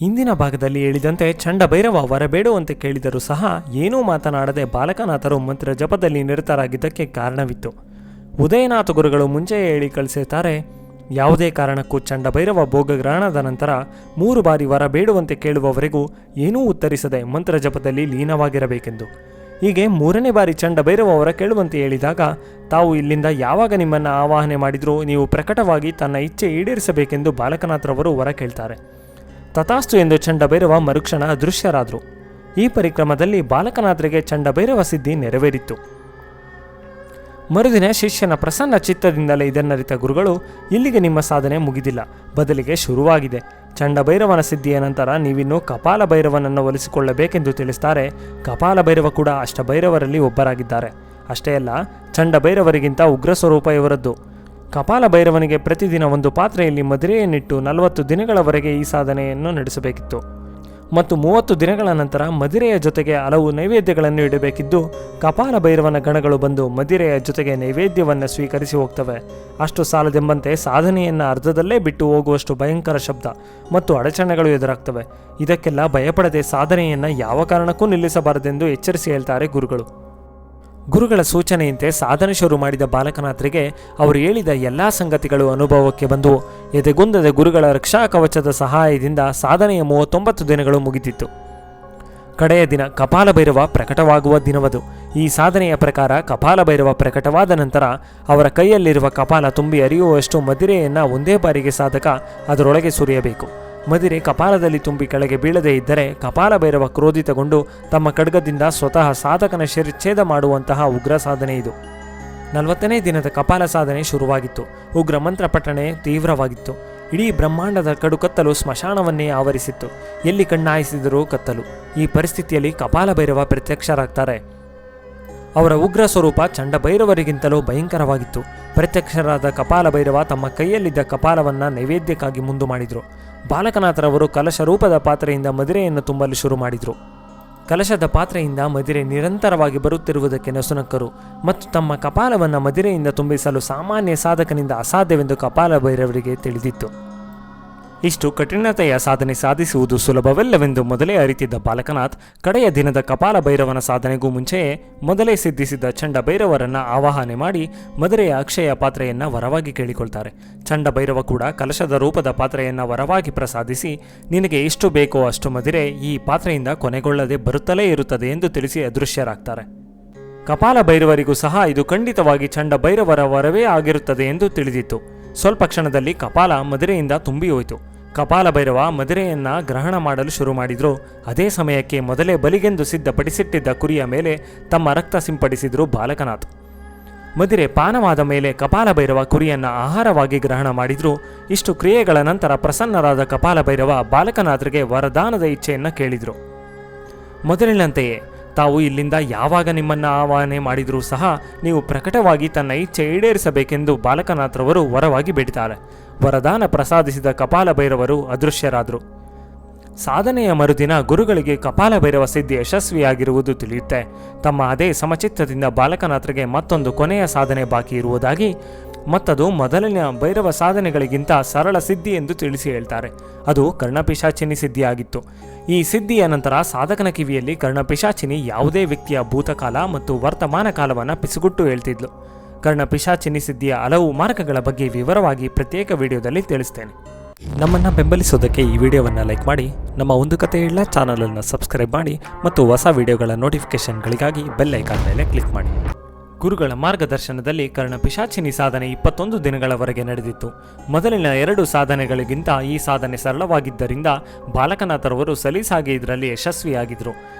ಇಂದಿನ ಭಾಗದಲ್ಲಿ ಹೇಳಿದಂತೆ ಚಂಡಭೈರವ ವರಬೇಡುವಂತೆ ಕೇಳಿದರೂ ಸಹ ಏನೂ ಮಾತನಾಡದೆ ಬಾಲಕನಾಥರು ಮಂತ್ರ ಜಪದಲ್ಲಿ ನಿರತರಾಗಿದ್ದಕ್ಕೆ ಕಾರಣವಿತ್ತು. ಉದಯನಾಥ ಗುರುಗಳು ಮುಂಚೆಯೇ ಹೇಳಿ ಕಳಿಸಿರ್ತಾರೆ, ಯಾವುದೇ ಕಾರಣಕ್ಕೂ ಚಂಡಭೈರವ ಭೋಗಗ್ರಹಣದ ನಂತರ 3 ಬಾರಿ ವರ ಬೇಡುವಂತೆ ಕೇಳುವವರೆಗೂ ಏನೂ ಉತ್ತರಿಸದೆ ಮಂತ್ರ ಜಪದಲ್ಲಿ ಲೀನವಾಗಿರಬೇಕೆಂದು. ಹೀಗೆ 3ನೇ ಬಾರಿ ಚಂಡಭೈರವ ವರ ಕೇಳುವಂತೆ ಹೇಳಿದಾಗ, ತಾವು ಇಲ್ಲಿಂದ ಯಾವಾಗ ನಿಮ್ಮನ್ನು ಆವಾಹನೆ ಮಾಡಿದರೂ ನೀವು ಪ್ರಕಟವಾಗಿ ತನ್ನ ಇಚ್ಛೆ ಈಡೇರಿಸಬೇಕೆಂದು ಬಾಲಕನಾಥರವರು ವರ ಕೇಳ್ತಾರೆ. ತಥಾಸ್ತು ಎಂದು ಚಂಡಭೈರವ ಮರುಕ್ಷಣ ಅದೃಶ್ಯರಾದರು. ಈ ಪರಿಕ್ರಮದಲ್ಲಿ ಬಾಲಕನಾಥರಿಗೆ ಚಂಡಭೈರವ ಸಿದ್ಧಿ ನೆರವೇರಿತ್ತು. ಮರುದಿನ ಶಿಷ್ಯನ ಪ್ರಸನ್ನ ಚಿತ್ತದಿಂದಲೇ ಇದನ್ನರಿತ ಗುರುಗಳು, ಇಲ್ಲಿಗೆ ನಿಮ್ಮ ಸಾಧನೆ ಮುಗಿದಿಲ್ಲ, ಬದಲಿಗೆ ಶುರುವಾಗಿದೆ. ಚಂಡಭೈರವನ ಸಿದ್ಧಿಯ ನಂತರ ನೀವಿನ್ನೂ ಕಪಾಲ ಭೈರವನನ್ನು ಒಲಿಸಿಕೊಳ್ಳಬೇಕೆಂದು ತಿಳಿಸ್ತಾರೆ. ಕಪಾಲ ಭೈರವ ಕೂಡ ಅಷ್ಟಭೈರವರಲ್ಲಿ ಒಬ್ಬರಾಗಿದ್ದಾರೆ. ಅಷ್ಟೇ ಅಲ್ಲ, ಚಂಡಭೈರವರಿಗಿಂತ ಉಗ್ರ ಸ್ವರೂಪ ಇವರದ್ದು. ಕಪಾಲ ಭೈರವನಿಗೆ ಪ್ರತಿದಿನ ಒಂದು ಪಾತ್ರೆಯಲ್ಲಿ ಮದಿರೆಯನ್ನಿಟ್ಟು 40 ದಿನಗಳವರೆಗೆ ಈ ಸಾಧನೆಯನ್ನು ನಡೆಸಬೇಕಿತ್ತು ಮತ್ತು 30 ದಿನಗಳ ನಂತರ ಮದಿರೆಯ ಜೊತೆಗೆ ಹಲವು ನೈವೇದ್ಯಗಳನ್ನು ಇಡಬೇಕಿದ್ದು, ಕಪಾಲ ಭೈರವನ ಗಣಗಳು ಬಂದು ಮದಿರೆಯ ಜೊತೆಗೆ ನೈವೇದ್ಯವನ್ನು ಸ್ವೀಕರಿಸಿ ಹೋಗ್ತವೆ. ಅಷ್ಟು ಸಾಲದೆಂಬಂತೆ ಸಾಧನೆಯನ್ನು ಅರ್ಧದಲ್ಲೇ ಬಿಟ್ಟು ಹೋಗುವಷ್ಟು ಭಯಂಕರ ಶಬ್ದ ಮತ್ತು ಅಡಚಣೆಗಳು ಎದುರಾಗ್ತವೆ. ಇದಕ್ಕೆಲ್ಲ ಭಯಪಡದೆ ಸಾಧನೆಯನ್ನು ಯಾವ ಕಾರಣಕ್ಕೂ ನಿಲ್ಲಿಸಬಾರದೆಂದು ಎಚ್ಚರಿಸಿ ಹೇಳ್ತಾರೆ ಗುರುಗಳು. ಗುರುಗಳ ಸೂಚನೆಯಂತೆ ಸಾಧನೆ ಶುರು ಮಾಡಿದ ಬಾಲಕನಾಥರಿಗೆ ಅವರು ಹೇಳಿದ ಎಲ್ಲ ಸಂಗತಿಗಳು ಅನುಭವಕ್ಕೆ ಬಂದು ಎದೆಗುಂದದ ಗುರುಗಳ ರಕ್ಷಾ ಕವಚದ ಸಹಾಯದಿಂದ ಸಾಧನೆಯ 39 ದಿನಗಳು ಮುಗಿದಿತ್ತು. ಕಡೆಯ ದಿನ ಕಪಾಲ ಭೈರವ ಪ್ರಕಟವಾಗುವ ದಿನವದು. ಈ ಸಾಧನೆಯ ಪ್ರಕಾರ ಕಪಾಲ ಭೈರವ ಪ್ರಕಟವಾದ ನಂತರ ಅವರ ಕೈಯಲ್ಲಿರುವ ಕಪಾಲ ತುಂಬಿ ಹರಿಯುವಷ್ಟು ಮದಿರೆಯನ್ನು ಒಂದೇ ಬಾರಿಗೆ ಸಾಧಕ ಅದರೊಳಗೆ ಸುರಿಯಬೇಕು. ಮದಿರೆ ಕಪಾಲದಲ್ಲಿ ತುಂಬಿ ಕೆಳಗೆ ಬೀಳದೇ ಇದ್ದರೆ ಕಪಾಲ ಭೈರವ ಕ್ರೋಧಿತಗೊಂಡು ತಮ್ಮ ಖಡ್ಗದಿಂದ ಸ್ವತಃ ಸಾಧಕನ ಶಿರಚ್ಛೇದ ಮಾಡುವಂತಹ ಉಗ್ರ ಸಾಧನೆ ಇದು. 40ನೇ ದಿನದ ಕಪಾಲ ಸಾಧನೆ ಶುರುವಾಗಿತ್ತು. ಉಗ್ರ ಮಂತ್ರ ಪಠಣೆ ತೀವ್ರವಾಗಿತ್ತು. ಇಡೀ ಬ್ರಹ್ಮಾಂಡದ ಕಡುಕತ್ತಲು ಸ್ಮಶಾನವನ್ನೇ ಆವರಿಸಿತ್ತು. ಎಲ್ಲಿ ಕಣ್ಣಾಯಿಸಿದರೂ ಕತ್ತಲು. ಈ ಪರಿಸ್ಥಿತಿಯಲ್ಲಿ ಕಪಾಲ ಭೈರವ ಪ್ರತ್ಯಕ್ಷರಾಗ್ತಾರೆ. ಅವರ ಉಗ್ರ ಸ್ವರೂಪ ಚಂಡಭೈರವರಿಗಿಂತಲೂ ಭಯಂಕರವಾಗಿತ್ತು. ಪ್ರತ್ಯಕ್ಷರಾದ ಕಪಾಲ ಭೈರವ ತಮ್ಮ ಕೈಯಲ್ಲಿದ್ದ ಕಪಾಲವನ್ನು ನೈವೇದ್ಯಕ್ಕಾಗಿ ಮುಂದು ಮಾಡಿದರು. ಬಾಲಕನಾಥರವರು ಕಲಶ ರೂಪದ ಪಾತ್ರೆಯಿಂದ ಮದಿರೆಯನ್ನು ತುಂಬಲು ಶುರು ಮಾಡಿದರು. ಕಲಶದ ಪಾತ್ರೆಯಿಂದ ಮದಿರೆ ನಿರಂತರವಾಗಿ ಬರುತ್ತಿರುವುದಕ್ಕೆ ನಸುನಕ್ಕರು ಮತ್ತು ತಮ್ಮ ಕಪಾಲವನ್ನು ಮದಿರೆಯಿಂದ ತುಂಬಿಸಲು ಸಾಮಾನ್ಯ ಸಾಧಕನಿಂದ ಅಸಾಧ್ಯವೆಂದು ಕಪಾಲ ಭೈರವರಿಗೆ ತಿಳಿದಿತ್ತು. ಇಷ್ಟು ಕಠಿಣತೆಯ ಸಾಧನೆ ಸಾಧಿಸುವುದು ಸುಲಭವಲ್ಲವೆಂದು ಮೊದಲೇ ಅರಿತಿದ್ದ ಬಾಲಕನಾಥ್ ಕಡೆಯ ದಿನದ ಕಪಾಲ ಭೈರವನ ಸಾಧನೆಗೂ ಮುಂಚೆಯೇ ಮೊದಲೇ ಸಿದ್ಧಿಸಿದ್ದ ಚಂಡಭೈರವರನ್ನು ಆವಾಹನೆ ಮಾಡಿ ಮದಿರೆಯ ಅಕ್ಷಯ ಪಾತ್ರೆಯನ್ನು ವರವಾಗಿ ಕೇಳಿಕೊಳ್ತಾರೆ. ಚಂಡಭೈರವ ಕೂಡ ಕಲಶದ ರೂಪದ ಪಾತ್ರೆಯನ್ನು ವರವಾಗಿ ಪ್ರಸಾದಿಸಿ, ನಿನಗೆ ಎಷ್ಟು ಬೇಕೋ ಅಷ್ಟು ಮದಿರೆ ಈ ಪಾತ್ರೆಯಿಂದ ಕೊನೆಗೊಳ್ಳದೆ ಬರುತ್ತಲೇ ಇರುತ್ತದೆ ಎಂದು ತಿಳಿಸಿ ಅದೃಶ್ಯರಾಗ್ತಾರೆ. ಕಪಾಲ ಭೈರವರಿಗೂ ಸಹ ಇದು ಖಂಡಿತವಾಗಿ ಚಂಡಭೈರವರ ವರವೇ ಆಗಿರುತ್ತದೆ ಎಂದು ತಿಳಿದಿತ್ತು. ಸ್ವಲ್ಪ ಕ್ಷಣದಲ್ಲಿ ಕಪಾಲ ಮದಿರೆಯಿಂದ ತುಂಬಿ ಹೋಯಿತು. ಕಪಾಲ ಭೈರವ ಮದಿರೆಯನ್ನ ಗ್ರಹಣ ಮಾಡಲು ಶುರು ಮಾಡಿದ್ರು. ಅದೇ ಸಮಯಕ್ಕೆ ಮೊದಲೇ ಬಲಿಗೆಂದು ಸಿದ್ಧಪಡಿಸಿಟ್ಟಿದ್ದ ಕುರಿಯ ಮೇಲೆ ತಮ್ಮ ರಕ್ತ ಸಿಂಪಡಿಸಿದ್ರು ಬಾಲಕನಾಥ್. ಮದಿರೆ ಪಾನವಾದ ಮೇಲೆ ಕಪಾಲ ಭೈರವ ಕುರಿಯನ್ನ ಆಹಾರವಾಗಿ ಗ್ರಹಣ ಮಾಡಿದ್ರು. ಇಷ್ಟು ಕ್ರಿಯೆಗಳ ನಂತರ ಪ್ರಸನ್ನರಾದ ಕಪಾಲ ಭೈರವ ಬಾಲಕನಾಥರಿಗೆ ವರದಾನದ ಇಚ್ಛೆಯನ್ನು ಕೇಳಿದ್ರು. ಮೊದಲಿನಂತೆಯೇ ತಾವು ಇಲ್ಲಿಂದ ಯಾವಾಗ ನಿಮ್ಮನ್ನು ಆವಾಹನೆ ಮಾಡಿದರೂ ಸಹ ನೀವು ಪ್ರಕಟವಾಗಿ ತನ್ನ ಇಚ್ಛೆ ಈಡೇರಿಸಬೇಕೆಂದು ಬಾಲಕನಾಥರವರು ವರವಾಗಿ ಬೇಡಿದ್ದಾರೆ. ವರದಾನ ಪ್ರಸಾದಿಸಿದ ಕಪಾಲ ಭೈರವರು ಅದೃಶ್ಯರಾದರು. ಸಾಧನೆಯ ಮರುದಿನ ಗುರುಗಳಿಗೆ ಕಪಾಲ ಭೈರವ ಸಿದ್ಧಿ ಯಶಸ್ವಿಯಾಗಿರುವುದು ತಿಳಿಯುತ್ತೆ. ತಮ್ಮ ಅದೇ ಸಮಚಿತ್ತದಿಂದ ಬಾಲಕನಾಥರಿಗೆ ಮತ್ತೊಂದು ಕೊನೆಯ ಸಾಧನೆ ಬಾಕಿ ಇರುವುದಾಗಿ, ಮತ್ತದು ಮೊದಲಿನ ಭೈರವ ಸಾಧನೆಗಳಿಗಿಂತ ಸರಳ ಸಿದ್ಧಿ ಎಂದು ತಿಳಿಸಿ ಹೇಳ್ತಾರೆ. ಅದು ಕರ್ಣಪಿಶಾಚಿನಿ ಸಿದ್ಧಿಯಾಗಿತ್ತು. ಈ ಸಿದ್ಧಿಯ ನಂತರ ಸಾಧಕನ ಕಿವಿಯಲ್ಲಿ ಕರ್ಣಪಿಶಾಚಿನಿ ಯಾವುದೇ ವ್ಯಕ್ತಿಯ ಭೂತಕಾಲ ಮತ್ತು ವರ್ತಮಾನ ಕಾಲವನ್ನು ಪಿಸುಗುಟ್ಟು ಹೇಳ್ತಿದ್ಲು. ಕರ್ಣಪಿಶಾಚಿನಿ ಸಿದ್ಧಿಯ ಹಲವು ಮಾರ್ಗಗಳ ಬಗ್ಗೆ ವಿವರವಾಗಿ ಪ್ರತ್ಯೇಕ ವಿಡಿಯೋದಲ್ಲಿ ತಿಳಿಸ್ತೇನೆ. ನಮ್ಮನ್ನು ಬೆಂಬಲಿಸೋದಕ್ಕೆ ಈ ವಿಡಿಯೋವನ್ನು ಲೈಕ್ ಮಾಡಿ, ನಮ್ಮ ಒಂದು ಕತೆ ಇಲ್ಲ ಚಾನಲನ್ನು ಸಬ್ಸ್ಕ್ರೈಬ್ ಮಾಡಿ ಮತ್ತು ಹೊಸ ವಿಡಿಯೋಗಳ ನೋಟಿಫಿಕೇಷನ್ಗಳಿಗಾಗಿ ಬೆಲ್ ಐಕಾನ್ ಮೇಲೆ ಕ್ಲಿಕ್ ಮಾಡಿ. ಗುರುಗಳ ಮಾರ್ಗದರ್ಶನದಲ್ಲಿ ಕರ್ಣಪಿಶಾಚಿನಿ ಸಾಧನೆ 21 ದಿನಗಳವರೆಗೆ ನಡೆದಿತ್ತು. ಮೊದಲಿನ 2 ಸಾಧನೆಗಳಿಗಿಂತ ಈ ಸಾಧನೆ ಸರಳವಾಗಿದ್ದರಿಂದ ಬಾಲಕನಾಥರವರು ಸಲೀಸಾಗಿ ಇದರಲ್ಲಿ ಯಶಸ್ವಿಯಾಗಿದ್ದರು.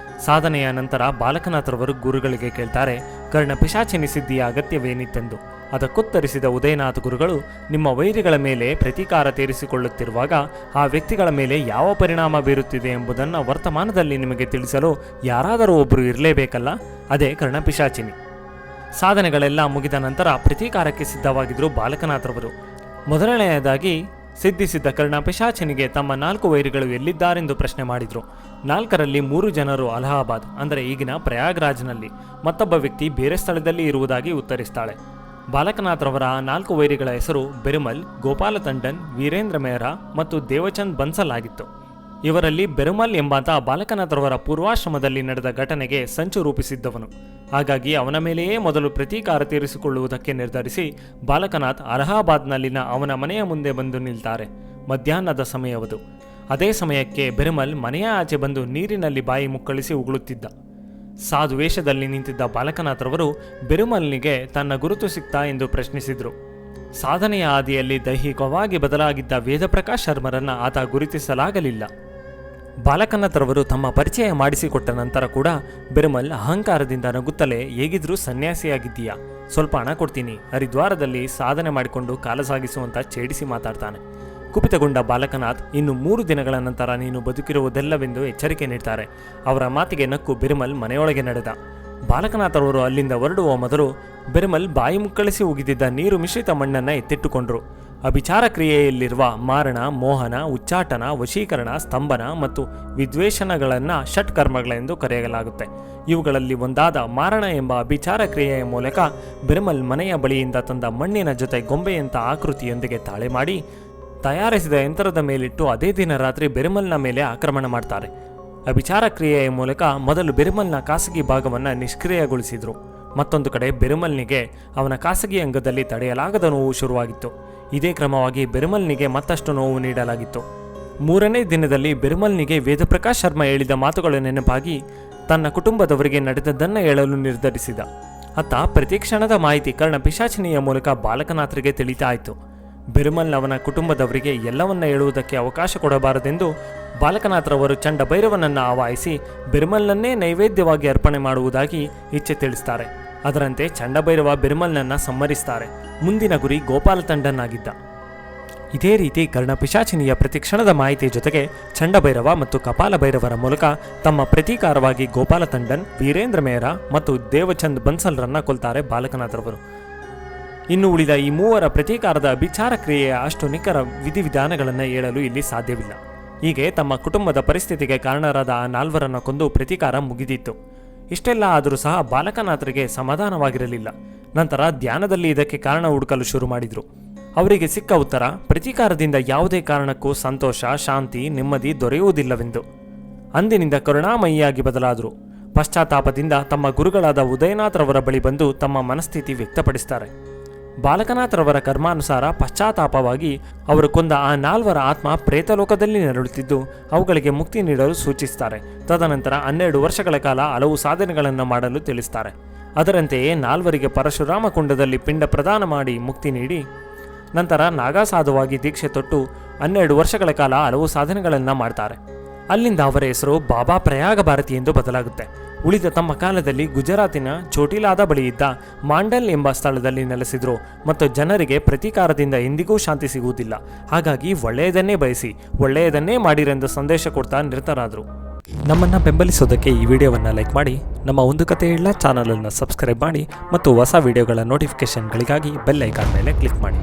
ಸಾಧನೆಯ ನಂತರ ಬಾಲಕನಾಥರವರು ಗುರುಗಳಿಗೆ ಕೇಳ್ತಾರೆ, ಕರ್ಣಪಿಶಾಚಿನಿ ಸಿದ್ಧಿಯ ಅಗತ್ಯವೇನಿತ್ತೆಂದು. ಅದಕ್ಕುತ್ತರಿಸಿದ ಉದಯನಾಥ ಗುರುಗಳು, ನಿಮ್ಮ ವೈರಿಗಳ ಮೇಲೆ ಪ್ರತೀಕಾರ ತೀರಿಸಿಕೊಳ್ಳುತ್ತಿರುವಾಗ ಆ ವ್ಯಕ್ತಿಗಳ ಮೇಲೆ ಯಾವ ಪರಿಣಾಮ ಬೀರುತ್ತಿದೆ ಎಂಬುದನ್ನು ವರ್ತಮಾನದಲ್ಲಿ ನಿಮಗೆ ತಿಳಿಸಲು ಯಾರಾದರೂ ಒಬ್ಬರು ಇರಲೇಬೇಕಲ್ಲ, ಅದೇ ಕರ್ಣಪಿಶಾಚಿನಿ. ಸಾಧನೆಗಳೆಲ್ಲ ಮುಗಿದ ನಂತರ ಪ್ರತೀಕಾರಕ್ಕೆ ಸಿದ್ಧವಾಗಿದ್ದರು ಬಾಲಕನಾಥರವರು. ಮೊದಲನೆಯದಾಗಿ ಸಿದ್ಧಿಸಿದ್ದ ಕರ್ಣಪಿಶಾಚಿನಿಗೆ ತಮ್ಮ 4 ವೈರಿಗಳು ಎಲ್ಲಿದ್ದಾರೆಂದು ಪ್ರಶ್ನೆ ಮಾಡಿದರು. 4ರಲ್ಲಿ 3 ಜನರು ಅಲಹಾಬಾದ್ ಅಂದರೆ ಈಗಿನ ಪ್ರಯಾಗ್ರಾಜ್ನಲ್ಲಿ, ಮತ್ತೊಬ್ಬ ವ್ಯಕ್ತಿ ಬೇರೆ ಸ್ಥಳದಲ್ಲಿ ಇರುವುದಾಗಿ ಉತ್ತರಿಸ್ತಾಳೆ. ಬಾಲಕನಾಥರವರ 4 ವೈರಿಗಳ ಹೆಸರು ಬೆರುಮಲ್, ಗೋಪಾಲ ತಂಡನ್, ವೀರೇಂದ್ರ ಮೆಹ್ರಾ ಮತ್ತು ದೇವಚಂದ್ ಬನ್ಸಲ್ ಆಗಿತ್ತು. ಇವರಲ್ಲಿ ಬೆರುಮಲ್ ಎಂಬಾತ ಬಾಲಕನಾಥರವರ ಪೂರ್ವಾಶ್ರಮದಲ್ಲಿ ನಡೆದ ಘಟನೆಗೆ ಸಂಚು ರೂಪಿಸಿದ್ದವನು. ಹಾಗಾಗಿ ಅವನ ಮೇಲೆಯೇ ಮೊದಲು ಪ್ರತೀಕಾರ ತೀರಿಸಿಕೊಳ್ಳುವುದಕ್ಕೆ ನಿರ್ಧರಿಸಿ ಬಾಲಕನಾಥ್ ಅಲಹಾಬಾದ್ನಲ್ಲಿನ ಅವನ ಮನೆಯ ಮುಂದೆ ಬಂದು ನಿಲ್ತಾರೆ. ಮಧ್ಯಾಹ್ನದ ಸಮಯವದು. ಅದೇ ಸಮಯಕ್ಕೆ ಬೆರುಮಲ್ ಮನೆಯ ಆಚೆ ಬಂದು ನೀರಿನಲ್ಲಿ ಬಾಯಿ ಮುಕ್ಕಳಿಸಿ ಉಗುಳುತ್ತಿದ್ದ. ಸಾಧು ವೇಷದಲ್ಲಿ ನಿಂತಿದ್ದ ಬಾಲಕನಾಥರವರು ಬೆರುಮಲ್ನಿಗೆ ತನ್ನ ಗುರುತು ಸಿಕ್ತಾ ಎಂದು ಪ್ರಶ್ನಿಸಿದರು. ಸಾಧನೆಯ ಹಾದಿಯಲ್ಲಿ ದೈಹಿಕವಾಗಿ ಬದಲಾಗಿದ್ದ ವೇದಪ್ರಕಾಶ್ ಶರ್ಮರನ್ನ ಆತ ಗುರುತಿಸಲಾಗಲಿಲ್ಲ. ಬಾಲಕನಾಥರವರು ತಮ್ಮ ಪರಿಚಯ ಮಾಡಿಸಿಕೊಟ್ಟ ನಂತರ ಕೂಡ ಬೆರುಮಲ್ ಅಹಂಕಾರದಿಂದ ನಗುತ್ತಲೇ, ಹೇಗಿದ್ರೂ ಸನ್ಯಾಸಿಯಾಗಿದ್ದೀಯಾ, ಸ್ವಲ್ಪ ಹಣ ಕೊಡ್ತೀನಿ, ಹರಿದ್ವಾರದಲ್ಲಿ ಸಾಧನೆ ಮಾಡಿಕೊಂಡು ಕಾಲ ಸಾಗಿಸುವಂತ ಛೇಡಿಸಿ ಮಾತಾಡ್ತಾನೆ. ಕುಪಿತಗೊಂಡ ಬಾಲಕನಾಥ್ ಇನ್ನು 3 ದಿನಗಳ ನಂತರ ನೀನು ಬದುಕಿರುವುದೆಲ್ಲವೆಂದು ಎಚ್ಚರಿಕೆ ನೀಡ್ತಾರೆ. ಅವರ ಮಾತಿಗೆ ನಕ್ಕು ಬೆರುಮಲ್ ಮನೆಯೊಳಗೆ ನಡೆದ. ಬಾಲಕನಾಥರವರು ಅಲ್ಲಿಂದ ಹೊರಡುವ ಮೊದಲು ಬೆರುಮಲ್ ಬಾಯಿ ಮುಕ್ಕಳಿಸಿ ಉಗಿದಿದ್ದ ನೀರು ಮಿಶ್ರಿತ ಮಣ್ಣನ್ನು ಎತ್ತಿಟ್ಟುಕೊಂಡ್ರು. ಅಭಿಚಾರ ಕ್ರಿಯೆಯಲ್ಲಿರುವ ಮಾರಣ, ಮೋಹನ, ಉಚ್ಚಾಟನ, ವಶೀಕರಣ, ಸ್ತಂಭನ ಮತ್ತು ವಿದ್ವೇಷಣಗಳನ್ನು ಷಟ್ಕರ್ಮಗಳೆಂದು ಕರೆಯಲಾಗುತ್ತೆ. ಇವುಗಳಲ್ಲಿ ಒಂದಾದ ಮಾರಣ ಎಂಬ ಅಭಿಚಾರ ಕ್ರಿಯೆಯ ಮೂಲಕ ಬೆರುಮಲ್ ಮನೆಯ ಬಳಿಯಿಂದ ತಂದ ಮಣ್ಣಿನ ಜೊತೆ ಗೊಂಬೆಯಂಥ ಆಕೃತಿಯೊಂದಿಗೆ ತಾಳೆ ಮಾಡಿ ತಯಾರಿಸಿದ ಯಂತ್ರದ ಮೇಲಿಟ್ಟು ಅದೇ ದಿನ ರಾತ್ರಿ ಬೆರುಮಲ್ನ ಮೇಲೆ ಆಕ್ರಮಣ ಮಾಡ್ತಾರೆ. ಅಭಿಚಾರ ಕ್ರಿಯೆಯ ಮೂಲಕ ಮೊದಲು ಬೆರುಮಲ್ನ ಖಾಸಗಿ ಭಾಗವನ್ನು ನಿಷ್ಕ್ರಿಯಗೊಳಿಸಿದರು. ಮತ್ತೊಂದು ಕಡೆ ಬೆರುಮಲ್ನಿಗೆ ಅವನ ಖಾಸಗಿ ಅಂಗದಲ್ಲಿ ತಡೆಯಲಾಗದ ನೋವು ಶುರುವಾಗಿತ್ತು. ಇದೇ ಕ್ರಮವಾಗಿ ಬೆರುಮಲ್ನಿಗೆ ಮತ್ತಷ್ಟು ನೋವು ನೀಡಲಾಗಿತ್ತು. 3ನೇ ದಿನದಲ್ಲಿ ಬೆರುಮಲ್ನಿಗೆ ವೇದಪ್ರಕಾಶ್ ಶರ್ಮ ಹೇಳಿದ ಮಾತುಗಳ ನೆನಪಾಗಿ ತನ್ನ ಕುಟುಂಬದವರಿಗೆ ನಡೆದದ್ದನ್ನು ಹೇಳಲು ನಿರ್ಧರಿಸಿದ. ಅತ್ತ ಪ್ರತಿಕ್ಷಣದ ಮಾಹಿತಿ ಕರ್ಣಪಿಶಾಚಿನಿಯ ಮೂಲಕ ಬಾಲಕನಾಥರಿಗೆ ತಿಳಿತಾ ಇತ್ತು. ಬೆರುಮಲ್ ಅವನ ಕುಟುಂಬದವರಿಗೆ ಎಲ್ಲವನ್ನ ಹೇಳುವುದಕ್ಕೆ ಅವಕಾಶ ಕೊಡಬಾರದೆಂದು ಬಾಲಕನಾಥರವರು ಚಂಡ ಭೈರವನನ್ನು ಆವಾಹಿಸಿ ಬೆರುಮಲ್ನನ್ನೇ ನೈವೇದ್ಯವಾಗಿ ಅರ್ಪಣೆ ಮಾಡುವುದಾಗಿ ಇಚ್ಛೆ ತಿಳಿಸ್ತಾರೆ. ಅದರಂತೆ ಚಂಡಭೈರವ ಬೆರುಮಲ್ನನ್ನು ಸಂಹರಿಸ್ತಾರೆ. ಮುಂದಿನ ಗುರಿ ಗೋಪಾಲ ತಂಡನ್ನಾಗಿದ್ದ. ಇದೇ ರೀತಿ ಕರ್ಣಪಿಶಾಚಿನಿಯ ಪ್ರತಿಕ್ಷಣದ ಮಾಹಿತಿ ಜೊತೆಗೆ ಚಂಡಭೈರವ ಮತ್ತು ಕಪಾಲ ಭೈರವರ ಮೂಲಕ ತಮ್ಮ ಪ್ರತೀಕಾರವಾಗಿ ಗೋಪಾಲ ತಂಡನ್, ವೀರೇಂದ್ರ ಮೇಹರ ಮತ್ತು ದೇವಚಂದ್ ಬನ್ಸಲ್ರನ್ನ ಕೊಲ್ತಾರೆ ಬಾಲಕನಾಥರವರು. ಇನ್ನು ಉಳಿದ ಈ 3 ಪ್ರತೀಕಾರದ ಅಭಿಚಾರ ಕ್ರಿಯೆಯ ಅಷ್ಟು ನಿಖರ ವಿಧಿವಿಧಾನಗಳನ್ನು ಹೇಳಲು ಇಲ್ಲಿ ಸಾಧ್ಯವಿಲ್ಲ. ಹೀಗೆ ತಮ್ಮ ಕುಟುಂಬದ ಪರಿಸ್ಥಿತಿಗೆ ಕಾರಣರಾದ ಆ 4ರನ್ನು ಕೊಂದು ಪ್ರತೀಕಾರ ಮುಗಿದಿತ್ತು. ಇಷ್ಟೆಲ್ಲ ಆದರೂ ಸಹ ಬಾಲಕನಾಥರಿಗೆ ಸಮಾಧಾನವಾಗಿರಲಿಲ್ಲ. ನಂತರ ಧ್ಯಾನದಲ್ಲಿ ಇದಕ್ಕೆ ಕಾರಣ ಹುಡುಕಲು ಶುರು ಮಾಡಿದರು. ಅವರಿಗೆ ಸಿಕ್ಕ ಉತ್ತರ, ಪ್ರತೀಕಾರದಿಂದ ಯಾವುದೇ ಕಾರಣಕ್ಕೂ ಸಂತೋಷ, ಶಾಂತಿ, ನೆಮ್ಮದಿ ದೊರೆಯುವುದಿಲ್ಲವೆಂದು. ಅಂದಿನಿಂದ ಕರುಣಾಮಯಿಯಾಗಿ ಬದಲಾದರು. ಪಶ್ಚಾತ್ತಾಪದಿಂದ ತಮ್ಮ ಗುರುಗಳಾದ ಉದಯನಾಥರವರ ಬಳಿ ಬಂದು ತಮ್ಮ ಮನಸ್ಥಿತಿ ವ್ಯಕ್ತಪಡಿಸ್ತಾರೆ. ಬಾಲಕನಾಥರವರ ಕರ್ಮಾನುಸಾರ ಪಶ್ಚಾತ್ತಾಪವಾಗಿ ಅವರು ಕೊಂದ ಆ 4ರ ಆತ್ಮ ಪ್ರೇತಲೋಕದಲ್ಲಿ ನರಳುತ್ತಿದ್ದು ಅವುಗಳಿಗೆ ಮುಕ್ತಿ ನೀಡಲು ಸೂಚಿಸ್ತಾರೆ. ತದನಂತರ 12 ವರ್ಷಗಳ ಕಾಲ ಹಲವು ಸಾಧನೆಗಳನ್ನು ಮಾಡಲು ತಿಳಿಸ್ತಾರೆ. ಅದರಂತೆಯೇ 4ರಿಗೆ ಪರಶುರಾಮ ಕುಂಡದಲ್ಲಿ ಪಿಂಡ ಪ್ರದಾನ ಮಾಡಿ ಮುಕ್ತಿ ನೀಡಿ ನಂತರ ನಾಗಾಸಾಧುವಾಗಿ ದೀಕ್ಷೆ ತೊಟ್ಟು 12 ವರ್ಷಗಳ ಕಾಲ ಹಲವು ಸಾಧನೆಗಳನ್ನು ಮಾಡ್ತಾರೆ. ಅಲ್ಲಿಂದ ಅವರ ಹೆಸರು ಬಾಬಾ ಪ್ರಯಾಗ ಭಾರತಿ ಎಂದು ಬದಲಾಗುತ್ತೆ. ಉಳಿದ ತಮ್ಮ ಕಾಲದಲ್ಲಿ ಗುಜರಾತಿನ ಚೋಟಿಲಾದ ಬಳಿ ಇದ್ದ ಮಾಂಡಲ್ ಎಂಬ ಸ್ಥಳದಲ್ಲಿ ನೆಲೆಸಿದ್ರು ಮತ್ತು ಜನರಿಗೆ ಪ್ರತೀಕಾರದಿಂದ ಎಂದಿಗೂ ಶಾಂತಿ ಸಿಗುವುದಿಲ್ಲ, ಹಾಗಾಗಿ ಒಳ್ಳೆಯದನ್ನೇ ಬಯಸಿ ಒಳ್ಳೆಯದನ್ನೇ ಮಾಡಿರೆಂದು ಸಂದೇಶ ಕೊಡ್ತಾ ನಿರತರಾದರು. ನಮ್ಮನ್ನು ಬೆಂಬಲಿಸೋದಕ್ಕೆ ಈ ವಿಡಿಯೋವನ್ನು ಲೈಕ್ ಮಾಡಿ, ನಮ್ಮ ಒಂದು ಕತೆ ಇಲ್ಲ ಚಾನಲನ್ನು ಸಬ್ಸ್ಕ್ರೈಬ್ ಮಾಡಿ ಮತ್ತು ಹೊಸ ವಿಡಿಯೋಗಳ ನೋಟಿಫಿಕೇಷನ್ಗಳಿಗಾಗಿ ಬೆಲ್ ಐಕಾನ್ ಮೇಲೆ ಕ್ಲಿಕ್ ಮಾಡಿ.